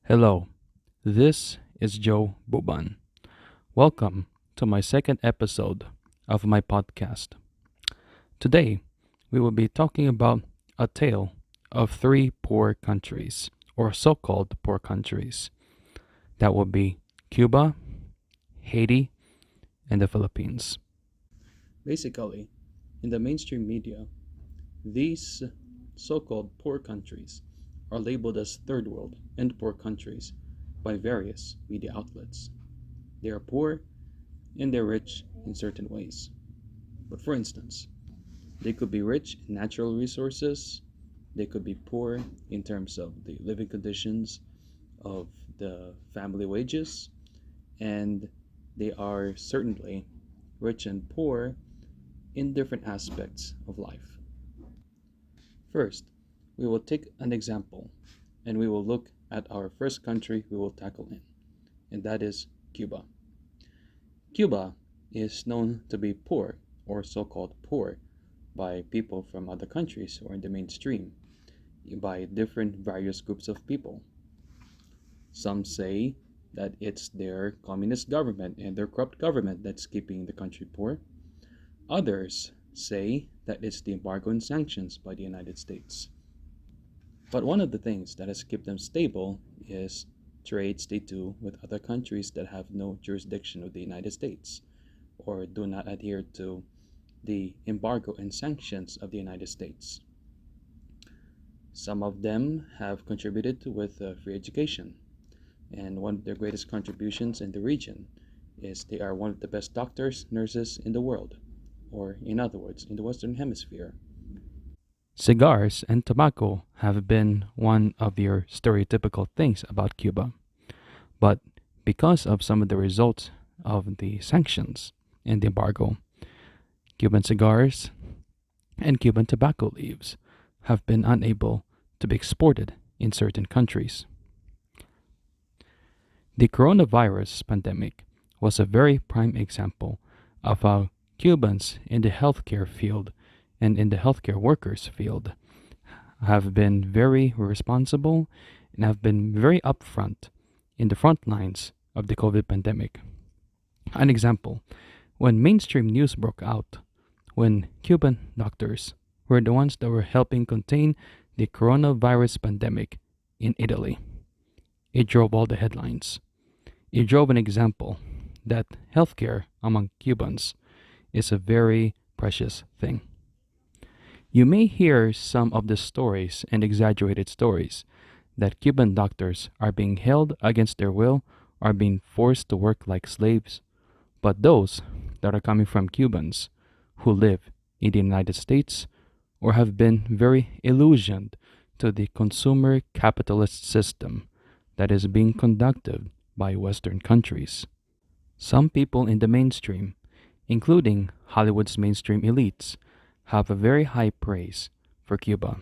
Hello, this is Joe Buban. Welcome to my second episode of my podcast. Today, we will be talking about a tale of three poor countries, or so called poor countries. That would be Cuba, Haiti, and the Philippines. Basically, in the mainstream media, these so called poor countries are labeled as third world and poor countries by various media outlets. They are poor and they're rich in certain ways. But for instance, they could be rich in natural resources, they could be poor in terms of the living conditions of the family wages, and they are certainly rich and poor in different aspects of life. First, we will take an example and we will look at our first country we will tackle in, and that is Cuba. Cuba is known to be poor, or so called poor, by people from other countries or in the mainstream, by different various groups of people. Some say that it's their communist government and their corrupt government that's keeping the country poor. Others say that it's the embargo and sanctions by the United States. But one of the things that has kept them stable is trades they do with other countries that have no jurisdiction with the United States or do not adhere to the embargo and sanctions of the United States. Some of them have contributed with free education, and one of their greatest contributions in the region is they are one of the best doctors, nurses in the world, or in other words, in the Western Hemisphere. Cigars and tobacco have been one of your stereotypical things about Cuba, but because of some of the results of the sanctions and the embargo, Cuban cigars and Cuban tobacco leaves have been unable to be exported in certain countries. The coronavirus pandemic was a very prime example of how Cubans in the healthcare field and in the healthcare workers field have been very responsible and have been very upfront in the front lines of the COVID pandemic. An example, when mainstream news broke out, when Cuban doctors were the ones that were helping contain the coronavirus pandemic in Italy, it drove all the headlines. It drove an example that healthcare among Cubans is a very precious thing. You may hear some of the stories and exaggerated stories that Cuban doctors are being held against their will, are being forced to work like slaves, but those that are coming from Cubans who live in the United States or have been very illusioned to the consumer capitalist system that is being conducted by Western countries. Some people in the mainstream, including Hollywood's mainstream elites, have a very high praise for Cuba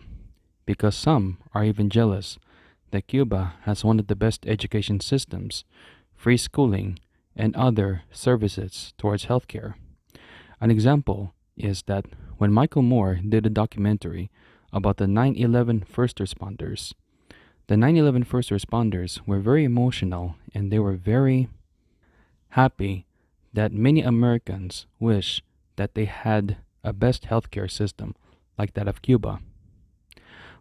because some are even jealous that Cuba has one of the best education systems, free schooling, and other services towards healthcare. An example is that when Michael Moore did a documentary about the 9/11 first responders, the 9/11 first responders were very emotional and they were very happy that many Americans wish that they had a best healthcare system like that of Cuba.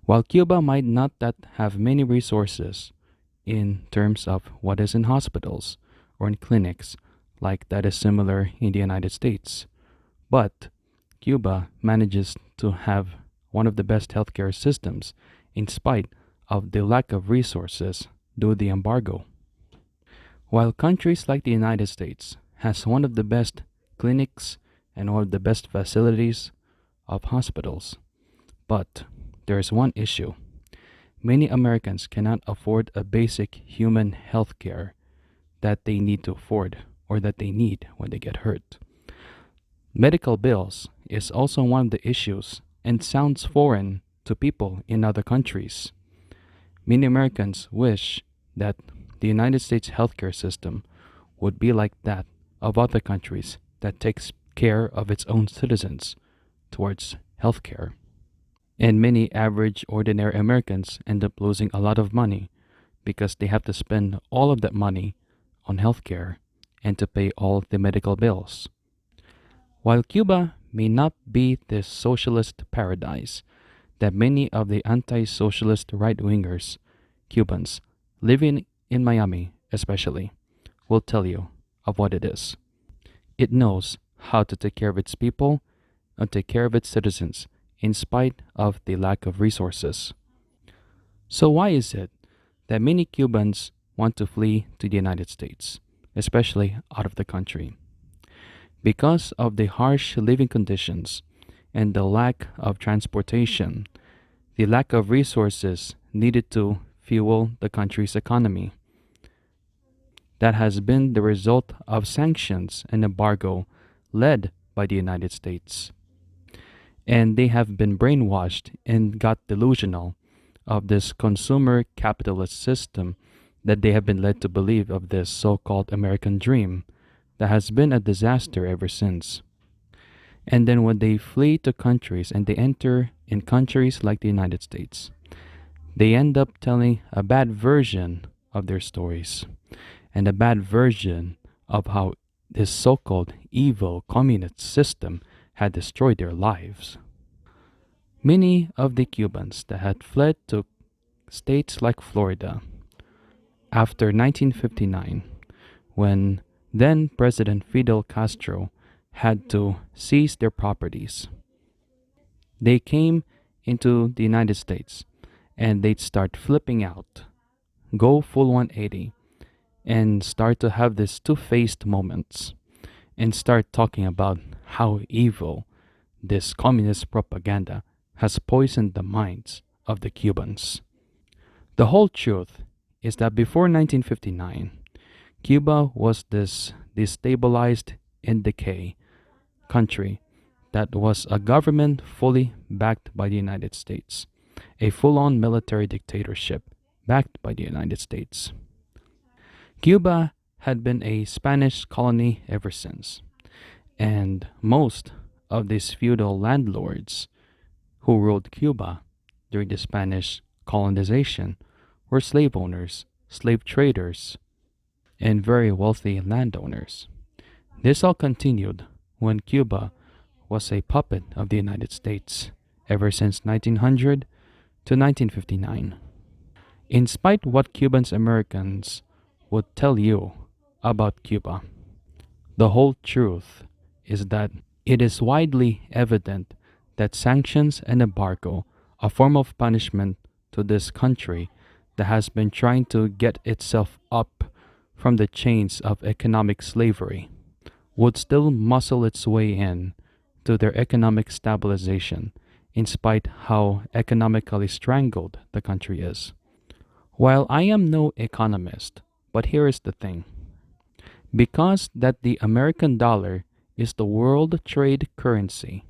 While Cuba might not that have many resources in terms of what is in hospitals or in clinics like that is similar in the United States, but Cuba manages to have one of the best healthcare systems in spite of the lack of resources due to the embargo. While countries like the United States has one of the best clinics and one of the best facilities of hospitals, but there is one issue. Many Americans cannot afford a basic human health care that they need to afford or that they need when they get hurt. Medical bills is also one of the issues and sounds foreign to people in other countries. Many Americans wish that the United States healthcare system would be like that of other countries that takes care of its own citizens towards healthcare. And many average ordinary Americans end up losing a lot of money because they have to spend all of that money on healthcare and to pay all the medical bills. While Cuba may not be the socialist paradise that many of the anti socialist right wingers, Cubans, living in Miami especially, will tell you of what it is. It knows how to take care of its people and take care of its citizens in spite of the lack of resources. So, why is it that many Cubans want to flee to the United States, especially out of the country? Because of the harsh living conditions and the lack of transportation, the lack of resources needed to fuel the country's economy. That has been the result of sanctions and embargo led by the United States. And they have been brainwashed and got delusional of this consumer capitalist system that they have been led to believe of this so called American dream that has been a disaster ever since. And then when they flee to countries and they enter in countries like the United States, they end up telling a bad version of their stories and a bad version of how this so called evil communist system had destroyed their lives. Many of the Cubans that had fled to states like Florida after 1959, when then President Fidel Castro had to seize their properties, they came into the United States and they'd start flipping out, go full 180, and start to have these two faced moments and start talking about how evil this communist propaganda has poisoned the minds of the Cubans. The whole truth is that before 1959, Cuba was this destabilized in decay country that was a government fully backed by the United States, a full on military dictatorship backed by the United States. Cuba had been a Spanish colony ever since, and most of these feudal landlords who ruled Cuba during the Spanish colonization were slave owners, slave traders, and very wealthy landowners. This all continued when Cuba was a puppet of the United States ever since 1900 to 1959. In spite what Cubans Americans would tell you about Cuba, the whole truth is that it is widely evident that sanctions and embargo, a form of punishment to this country that has been trying to get itself up from the chains of economic slavery, would still muscle its way in to their economic stabilization in spite how economically strangled the country is. While I am no economist, but here is the thing. Because that the American dollar is the world trade currency,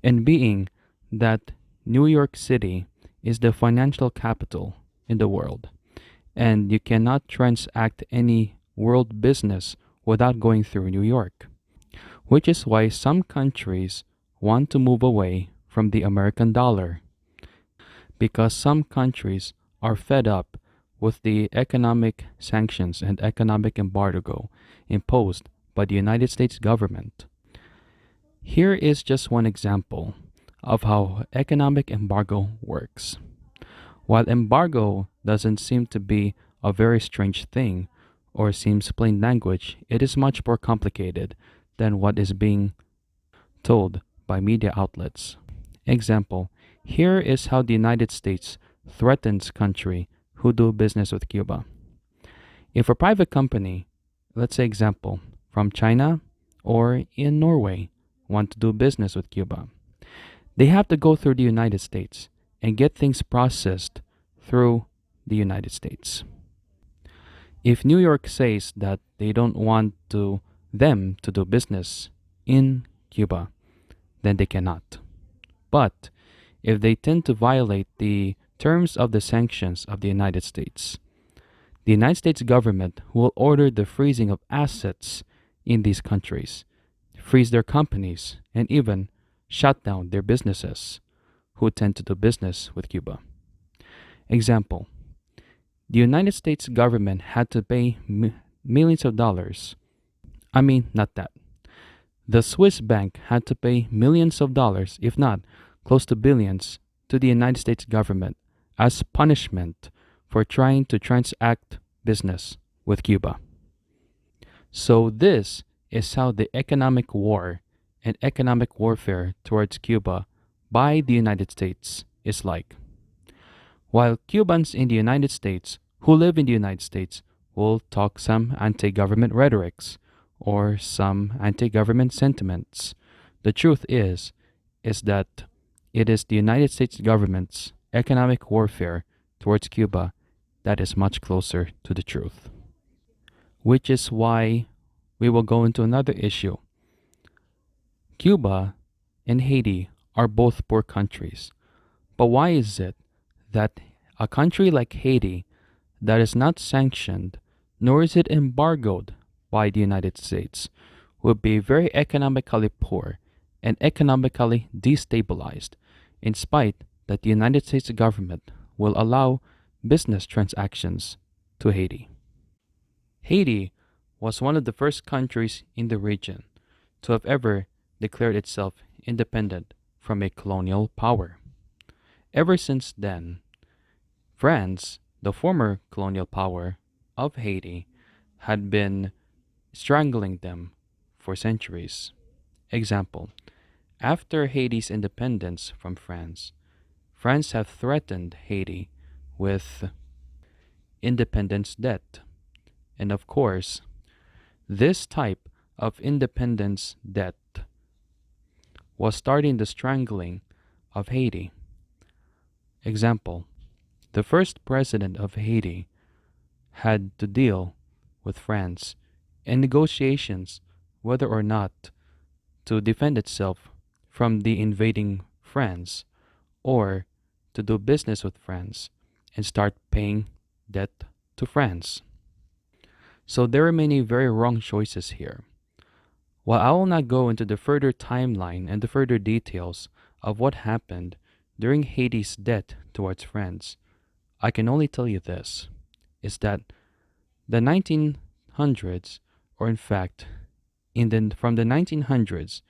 and being that New York City is the financial capital in the world, and you cannot transact any world business without going through New York, which is why some countries want to move away from the American dollar, because some countries are fed up with the economic sanctions and economic embargo imposed by the United States government. Here is just one example of how economic embargo works. While embargo doesn't seem to be a very strange thing or seems plain language, it is much more complicated than what is being told by media outlets. Example, here is how the United States threatens country who do business with Cuba. If a private company, let's say example, from China or in Norway, want to do business with Cuba, they have to go through the United States and get things processed through the United States. If New York says that they don't want them to do business in Cuba, then they cannot. But if they tend to violate the terms of the sanctions of the United States government will order the freezing of assets in these countries, freeze their companies, and even shut down their businesses who tend to do business with Cuba. Example, The United States government had to pay millions of dollars. I mean, not that. The Swiss bank had to pay millions of dollars, if not close to billions, to the United States government as punishment for trying to transact business with Cuba. So, this is how the economic war and economic warfare towards Cuba by the United States is like. While Cubans in the United States who live in the United States will talk some anti government rhetorics or some anti government sentiments, the truth is that it is the United States government's economic warfare towards Cuba that is much closer to the truth. Which is why we will go into another issue. Cuba and Haiti are both poor countries. But why is it that a country like Haiti, that is not sanctioned, nor is it embargoed by the United States, would be very economically poor and economically destabilized, in spite that the United States government will allow business transactions to Haiti? Haiti was one of the first countries in the region to have ever declared itself independent from a colonial power. Ever since then, France, the former colonial power of Haiti, had been strangling them for centuries. Example, after Haiti's independence from France, France have threatened Haiti with independence debt. And of course, this type of independence debt was starting the strangling of Haiti. Example, the first president of Haiti had to deal with France in negotiations whether or not to defend itself from the invading France or to do business with France and start paying debt to France. So there are many very wrong choices here. While I will not go into the further timeline and the further details of what happened during Haiti's debt towards France, I can only tell you this is that the 1900s, or in fact, from the 1900s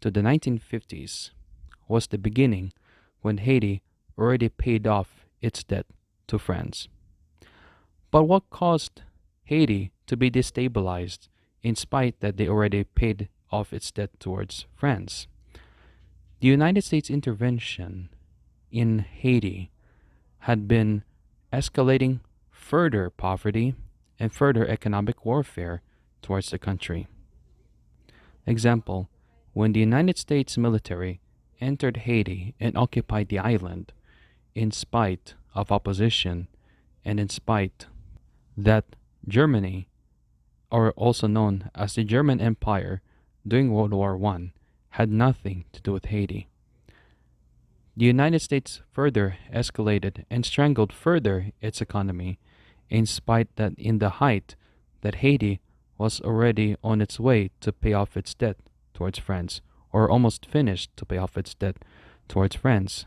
to the 1950s, was the beginning when Haiti already paid off its debt to France. But what caused Haiti to be destabilized in spite that they already paid off its debt towards France? The United States intervention in Haiti had been escalating further poverty and further economic warfare towards the country. Example, when the United States military entered Haiti and occupied the island, in spite of opposition and in spite that Germany, or also known as the German Empire during World War I, had nothing to do with Haiti. The United States further escalated and strangled further its economy, in spite that in the height that Haiti was already on its way to pay off its debt towards France, or almost finished to pay off its debt towards France.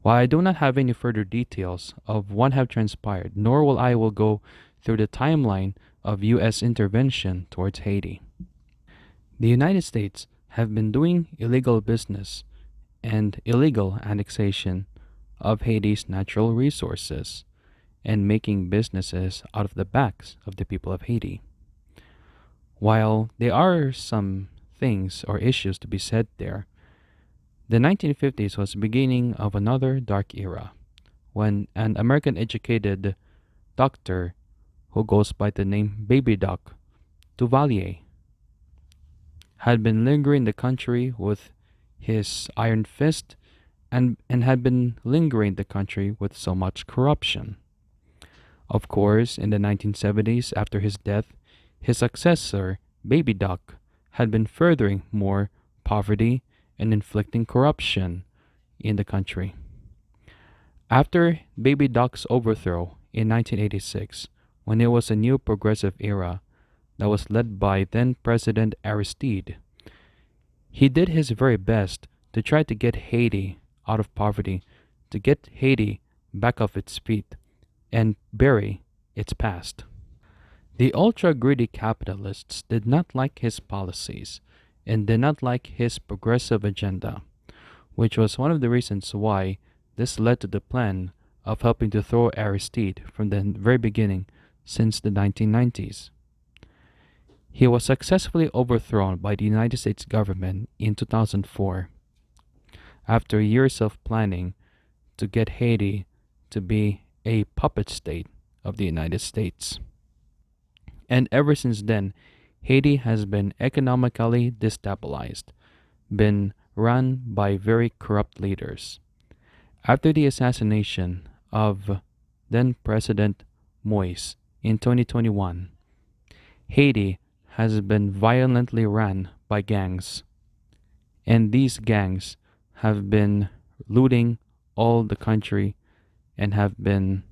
While I do not have any further details of what have transpired, nor will go through the timeline of US intervention towards Haiti. The United States have been doing illegal business and illegal annexation of Haiti's natural resources and making businesses out of the backs of the people of Haiti. While there are some things or issues to be said there, the 1950s was the beginning of another dark era when an American educated doctor who goes by the name Baby Doc Duvalier had been lingering the country with his iron fist and had been lingering the country with so much corruption. Of course, in the 1970s, after his death, his successor, Baby Doc, had been furthering more poverty and inflicting corruption in the country. After Baby Doc's overthrow in 1986, when it was a new progressive era that was led by then President Aristide, he did his very best to try to get Haiti out of poverty, to get Haiti back off its feet, and bury its past. The ultra greedy capitalists did not like his policies and did not like his progressive agenda, which was one of the reasons why this led to the plan of helping to throw Aristide from the very beginning since the 1990s. He was successfully overthrown by the United States government in 2004 after years of planning to get Haiti to be a puppet state of the United States. And ever since then, Haiti has been economically destabilized, been run by very corrupt leaders. After the assassination of then President Moise in 2021, Haiti has been violently run by gangs, and these gangs have been looting all the country and have been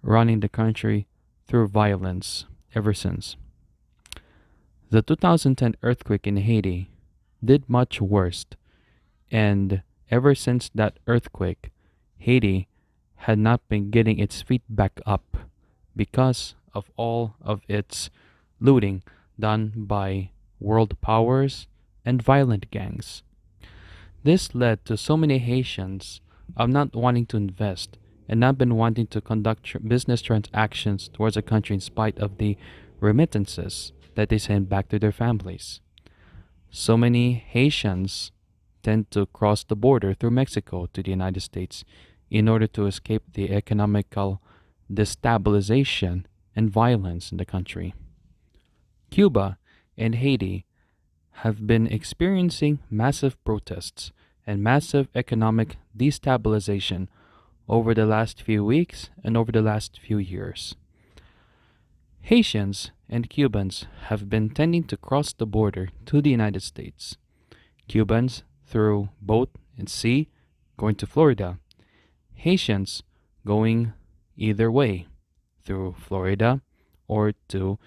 running the country through violence ever since. The 2010 earthquake in Haiti did much worse, and ever since that earthquake, Haiti had not been getting its feet back up because of all of its looting done by world powers and violent gangs. This led to so many Haitians of not wanting to invest and not been wanting to conduct business transactions towards the country in spite of the remittances that they send back to their families. So many Haitians tend to cross the border through Mexico to the United States in order to escape the economical destabilization and violence in the country. Cuba and Haiti have been experiencing massive protests and massive economic destabilization over the last few weeks and over the last few years. Haitians and Cubans have been tending to cross the border to the United States. Cubans through boat and sea going to Florida. Haitians going either way through Florida or to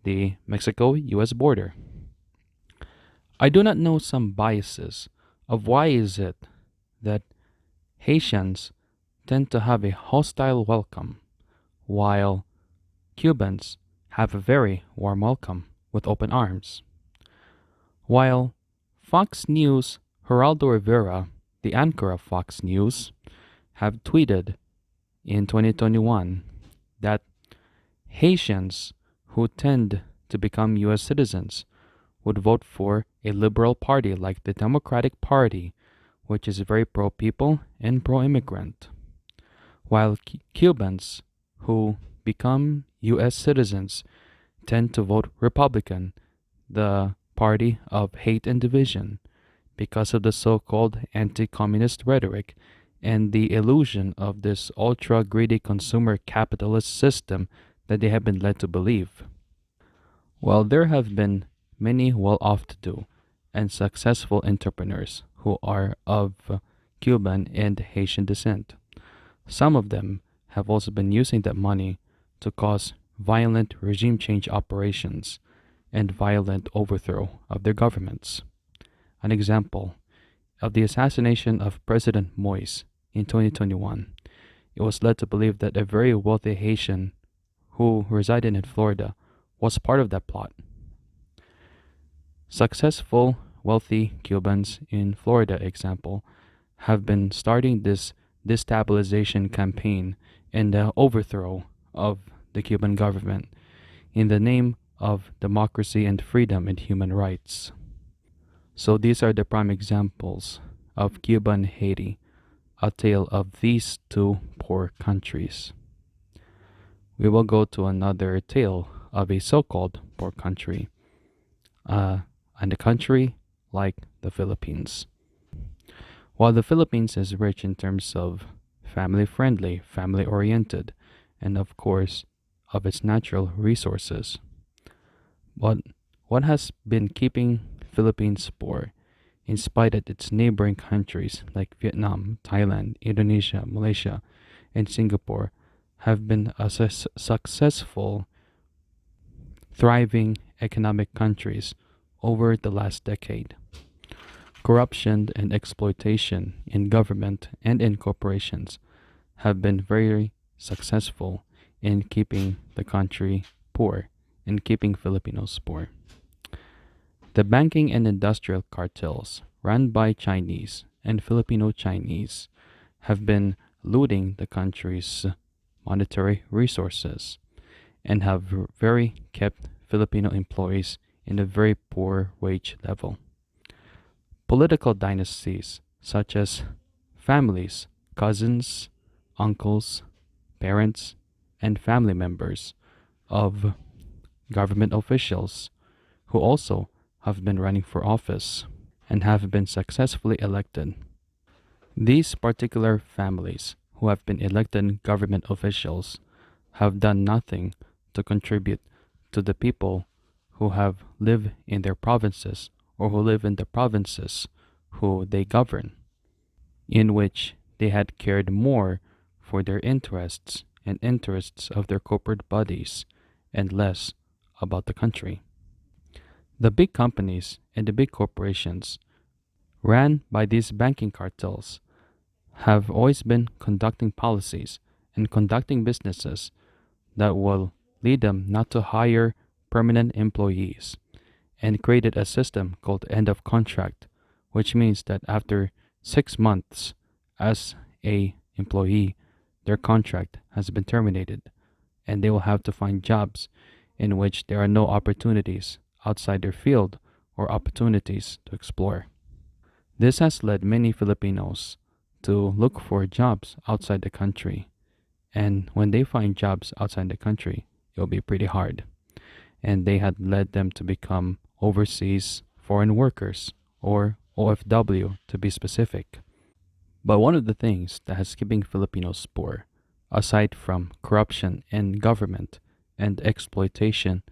the Mexico US border. I do not know some biases of why is it that Haitians tend to have a hostile welcome while Cubans have a very warm welcome with open arms. While Fox News Geraldo Rivera, the anchor of Fox News, have tweeted in 2021 that Haitians who tend to become US citizens would vote for a liberal party like the Democratic Party, which is very pro people and pro immigrant, while Cubans who become US citizens tend to vote Republican, the party of hate and division, because of the so called anti communist rhetoric and the illusion of this ultra greedy consumer capitalist system that they have been led to believe. While there have been many well off to do and successful entrepreneurs who are of Cuban and Haitian descent, some of them have also been using that money to cause violent regime change operations and violent overthrow of their governments. An example of the assassination of President Moise in 2021, it was led to believe that a very wealthy Haitian who resided in Florida was part of that plot. Successful, wealthy Cubans in Florida, example, have been starting this destabilization campaign and the overthrow of the Cuban government in the name of democracy and freedom and human rights. So these are the prime examples of Cuba and Haiti, a tale of these two poor countries. We will go to another tale of a so-called poor country, and a country like the Philippines. While the Philippines is rich in terms of family-friendly, family-oriented, and of course, of its natural resources, but what has been keeping Philippines poor, in spite of its neighboring countries like Vietnam, Thailand, Indonesia, Malaysia, and Singapore, have been successful, thriving economic countries over the last decade. Corruption and exploitation in government and in corporations have been very successful in keeping the country poor and keeping Filipinos poor. The banking and industrial cartels run by Chinese and Filipino Chinese have been looting the country's monetary resources and have very kept Filipino employees in a very poor wage level. Political dynasties such as families, cousins, uncles, parents, and family members of government officials who also have been running for office and have been successfully elected. These particular families who have been elected government officials have done nothing to contribute to the people who have lived in their provinces or who live in the provinces who they govern, in which they had cared more for their interests and interests of their corporate bodies and less about the country. The big companies and the big corporations ran by these banking cartels have always been conducting policies and conducting businesses that will lead them not to hire permanent employees and created a system called end of contract, which means that after 6 months as a employee, their contract has been terminated and they will have to find jobs in which there are no opportunities outside their field or opportunities to explore. This has led many Filipinos to look for jobs outside the country. And when they find jobs outside the country, it'll be pretty hard. And they had led them to become overseas foreign workers, or OFW to be specific. But one of the things that has keeping Filipinos poor, aside from corruption in government and exploitation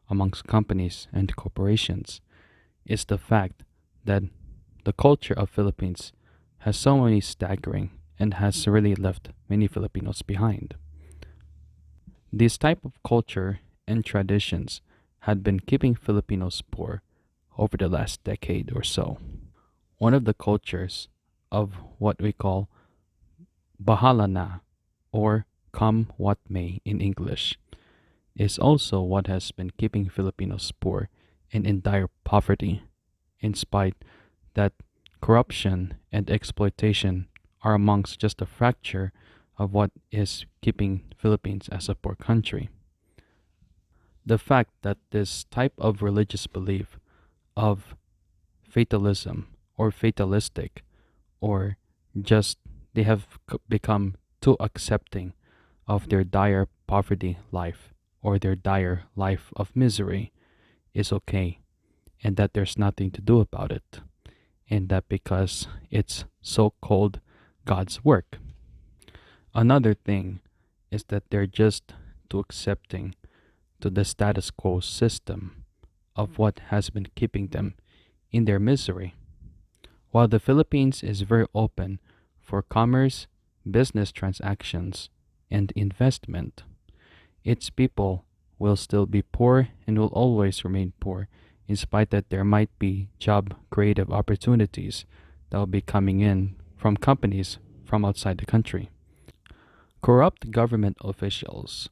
amongst companies and corporations, is the fact that the culture of Philippines has so many staggering and has really left many Filipinos behind. This type of culture and traditions had been keeping Filipinos poor over the last decade or so. One of the cultures of what we call bahala na, or come what may in English, is also what has been keeping Filipinos poor and in dire poverty, in spite that corruption and exploitation are amongst just a fracture of what is keeping Philippines as a poor country. The fact that this type of religious belief of fatalism or fatalistic or just they have become too accepting of their dire poverty life or their dire life of misery is okay, and that there's nothing to do about it, and that because it's so called God's work. Another thing is that they're just too accepting to the status quo system of what has been keeping them in their misery. While the Philippines is very open for commerce, business transactions, and investment, its people will still be poor and will always remain poor, in spite that there might be job creative opportunities that will be coming in from companies from outside the country. Corrupt government officials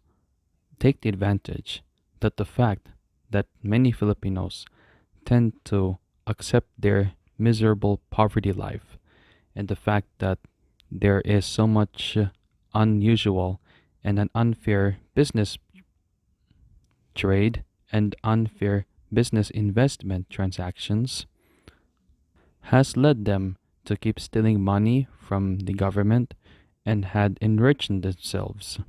take the advantage that the fact that many Filipinos tend to accept their miserable poverty life and the fact that there is so much unusual and an unfair business trade and unfair business investment transactions has led them to keep stealing money from the government and had enriched themselves.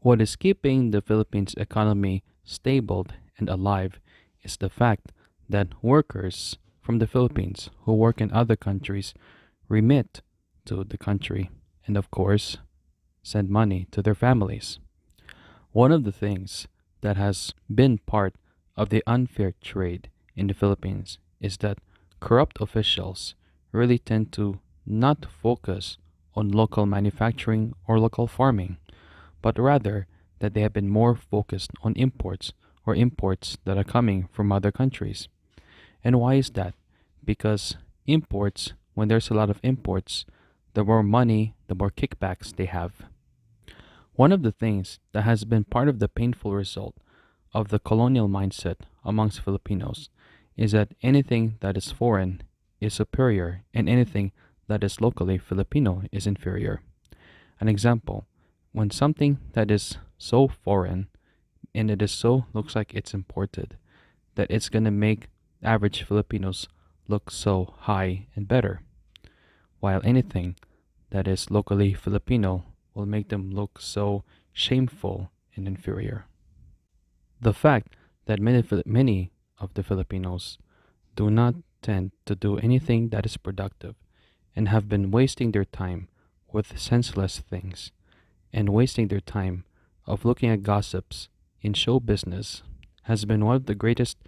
What is keeping the Philippines economy stable and alive is the fact that workers from the Philippines who work in other countries remit to the country and, of course, send money to their families. One of the things that has been part of the unfair trade in the Philippines is that corrupt officials really tend to not focus on local manufacturing or local farming, but rather that they have been more focused on imports or imports that are coming from other countries. And why is that? Because imports, when there's a lot of imports, the more money, the more kickbacks they have. One of the things that has been part of the painful result of the colonial mindset amongst Filipinos is that anything that is foreign is superior and anything that is locally Filipino is inferior. An example, when something that is so foreign and it is so looks like it's imported, that it's gonna make average Filipinos look so high and better, while anything that is locally Filipino will make them look so shameful and inferior. The fact that many of the Filipinos do not tend to do anything that is productive and have been wasting their time with senseless things and wasting their time of looking at gossips in show business has been one of the greatest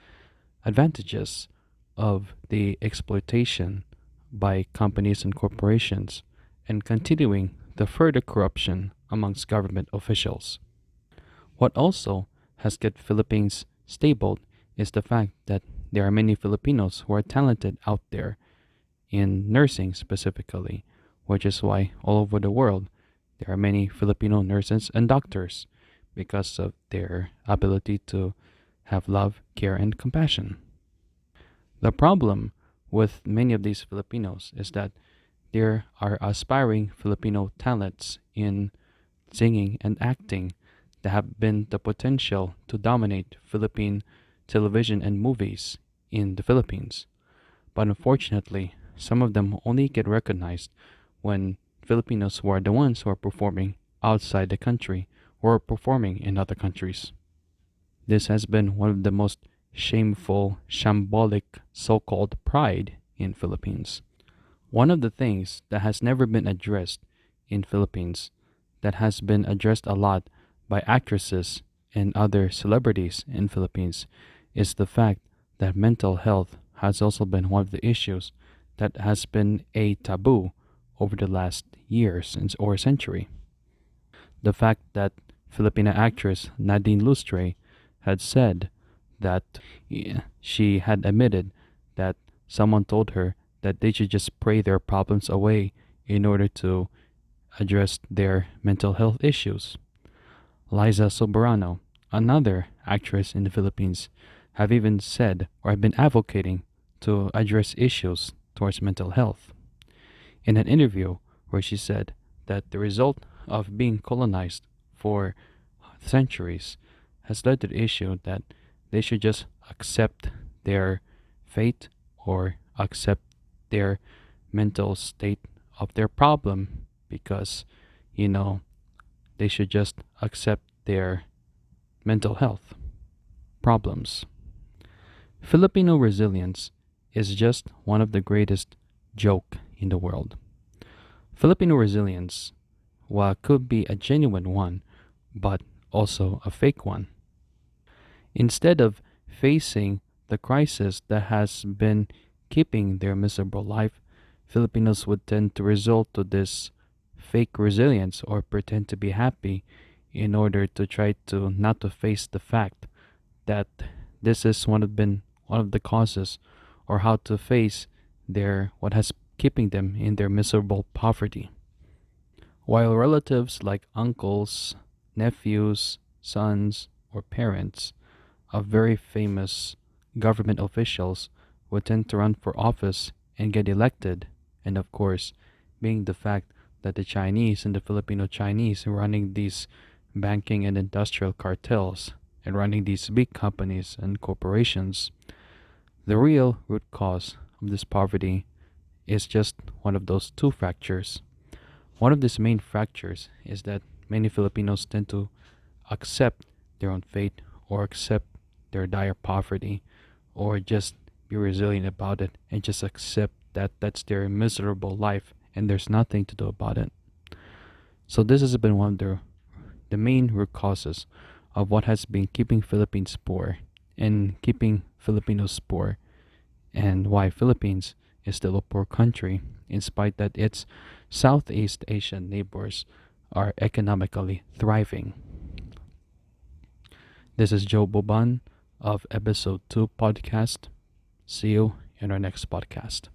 advantages of the exploitation by companies and corporations and continuing the further corruption amongst government officials. What also has kept Philippines stable is the fact that there are many Filipinos who are talented out there in nursing specifically, which is why all over the world there are many Filipino nurses and doctors because of their ability to have love, care, and compassion. The problem with many of these Filipinos is that there are aspiring Filipino talents in singing and acting that have been the potential to dominate Philippine television and movies in the Philippines. But unfortunately, some of them only get recognized when Filipinos who are the ones who are performing outside the country or performing in other countries. This has been one of the most shameful, shambolic so called pride in Philippines. One of the things that has never been addressed in Philippines that has been addressed a lot by actresses and other celebrities in Philippines is the fact that mental health has also been one of the issues that has been a taboo over the last years or century. The fact that Filipina actress Nadine Lustre had said that she had admitted that someone told her that they should just pray their problems away in order to address their mental health issues. Liza Soberano, another actress in the Philippines, have even said or have been advocating to address issues towards mental health. In an interview where she said that the result of being colonized for centuries has led to the issue that they should just accept their fate or accept their mental state of their problem because, you know, they should just accept their mental health problems. Filipino resilience is just one of the greatest joke in the world. Filipino resilience, while could be a genuine one, but also a fake one. Instead of facing the crisis that has been keeping their miserable life, Filipinos would tend to resort to this fake resilience or pretend to be happy in order to try to not to face the fact that this is one of the causes or how to face their what has keeping them in their miserable poverty. While relatives like uncles, nephews, sons, or parents of very famous government officials would tend to run for office and get elected, and of course, being the fact that the Chinese and the Filipino Chinese are running these banking and industrial cartels and running these big companies and corporations, the real root cause of this poverty is just one of those two fractures. One of these main fractures is that many Filipinos tend to accept their own fate or accept their dire poverty or just be resilient about it and just accept that that's their miserable life and there's nothing to do about it. So this has been one of the main root causes of what has been keeping Philippines poor and keeping Filipinos poor and why Philippines is still a poor country in spite that its Southeast Asian neighbors are economically thriving. This is Joe Boban of episode 2 podcast. See you in our next podcast.